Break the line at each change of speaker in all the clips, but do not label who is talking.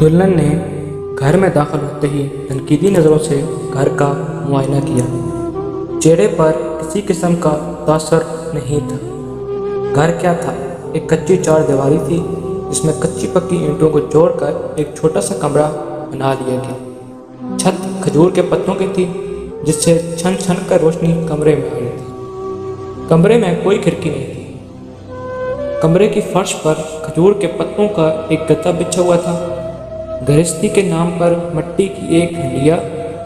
दुल्हन ने घर में दाखिल होते ही तनकीदी नज़रों से घर का मुआयना किया। चेहरे पर किसी किस्म का तासर नहीं था। घर क्या था? एक कच्ची चार दीवारी थी जिसमें कच्ची पक्की ईंटों को जोड़कर एक छोटा सा कमरा बना लिया गया। छत खजूर के पत्तों की थी जिससे छन छन कर रोशनी कमरे में आ रही थी। कमरे में कोई खिड़की नहीं थी। कमरे की फर्श पर खजूर के पत्तों का एक गद्दा बिछा हुआ था। गृहस्थी के नाम पर मिट्टी की एक हंडिया,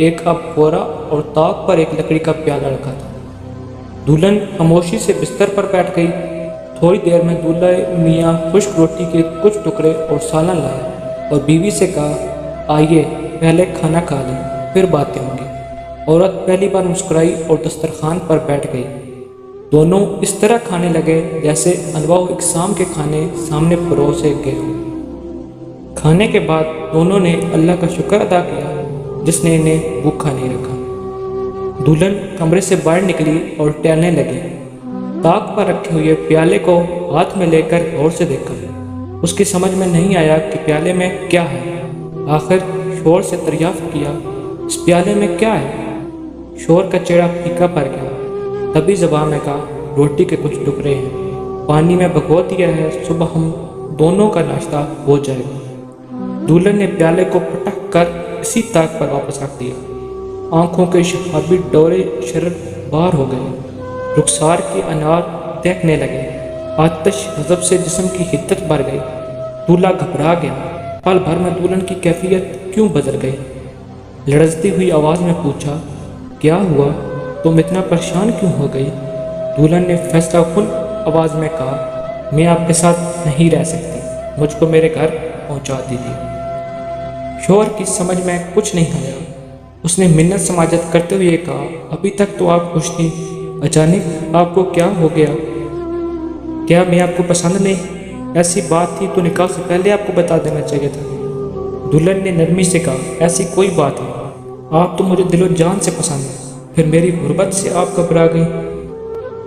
एक अखबारा और ताक पर एक लकड़ी का प्याला रखा था। दुल्हन खामोशी से बिस्तर पर बैठ गई। थोड़ी देर में दूल्हा मियाँ खुश्क रोटी के कुछ टुकड़े और सालन लाया और बीवी से कहा, आइए पहले खाना खा लें, फिर बातें होंगी। औरत पहली बार मुस्कुराई और दस्तरखान पर बैठ गई। दोनों इस तरह खाने लगे जैसे अनवाउ इकसाम के खाने सामने परोसे गए हों। खाने के बाद दोनों ने अल्लाह का शुक्र अदा किया जिसने इन्हें भूखा नहीं रखा। दुल्हन कमरे से बाहर निकली और टहलने लगी। ताक पर रखे हुए प्याले को हाथ में लेकर गौर से देखा। उसकी समझ में नहीं आया कि प्याले में क्या है। आखिर शोर से दरियाफ्त किया, इस प्याले में क्या है? शोर का चेहरा फीका पड़ गया। तभी ज़बान में कहा, रोटी के कुछ टुकड़े हैं, पानी में भिगो दिया है, सुबह हम दोनों का नाश्ता हो जाएगा। दुल्हन ने प्याले को पटक कर इसी ताक पर वापस रख दिया। आंखों के शहाबी डोरे शरर बार हो गए। रुखसार के अनार देखने लगे। आतिश गज़ब से जिस्म की हिद्दत बढ़ गई। दूल्हा घबरा गया। पल भर में दुल्हन की कैफियत क्यों बदल गई? लड़जती हुई आवाज़ में पूछा, क्या हुआ? तुम इतना परेशान क्यों हो गई? दुल्हन ने फैसला कुन आवाज़ में कहा, मैं आपके साथ नहीं रह सकती, मुझको मेरे घर पहुंचा दीजिए। शोहर की समझ में कुछ नहीं आया। उसने मिन्नत समाजत करते हुए कहा, अभी तक तो आप खुश थी, अचानक आपको क्या हो गया? क्या मैं आपको पसंद नहीं? ऐसी बात थी तो निकाह से पहले आपको बता देना चाहिए था। दुल्हन ने नरमी से कहा, ऐसी कोई बात नहीं, आप तो मुझे दिलो जान से पसंद है, फिर मेरी गुर्बत से आप घबरा गई।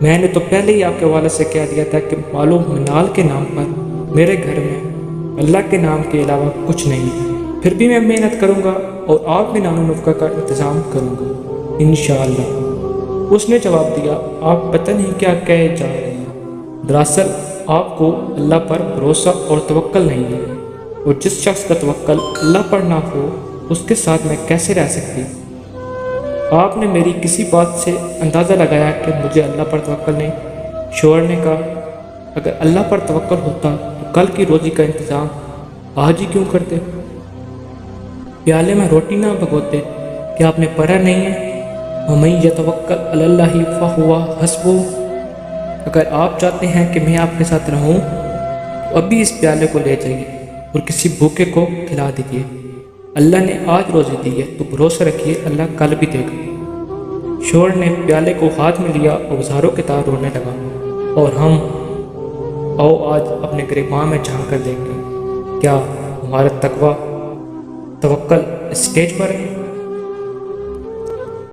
मैंने तो पहले ही आपके वाले से कह दिया था कि मालूम मनाल के नाम पर मेरे घर में अल्लाह के नाम के अलावा कुछ नहीं है। फिर भी मैं मेहनत करूँगा और आपके नानो नुफ़्का का इंतज़ाम करूँगा इंशाअल्लाह। उसने जवाब दिया, आप पता नहीं क्या कहे जा रहे हैं। दरअसल आपको अल्लाह पर भरोसा और तवक्कल नहीं है, और जिस शख्स का तवक्कल अल्लाह पर ना हो उसके साथ मैं कैसे रह सकती? आपने मेरी किसी बात से अंदाज़ा लगाया कि मुझे अल्लाह पर तवक्कल नहीं। शोहर ने कहा, अगर अल्लाह पर तवक्कल होता तो कल की रोज़ी का इंतज़ाम आज ही क्यों करते? प्याले में रोटी ना भगोते? क्या आपने पढ़ा नहीं है, वमन यतवक्कल अलल्लाहि फहुवा हस्बुह? अगर आप चाहते हैं कि मैं आपके साथ रहूं तो अभी इस प्याले को ले जाइए और किसी भूखे को खिला दीजिए। अल्लाह ने आज रोज़ी दी है तो भरोसा रखिए अल्लाह कल भी देगा। शोहर ने प्याले को हाथ में लिया और हज़ारों के तार रोने लगा। और हम आओ आज अपने गिरबान में झांक कर देखें, क्या हमारा तकवा तवक्कल स्टेज पर है?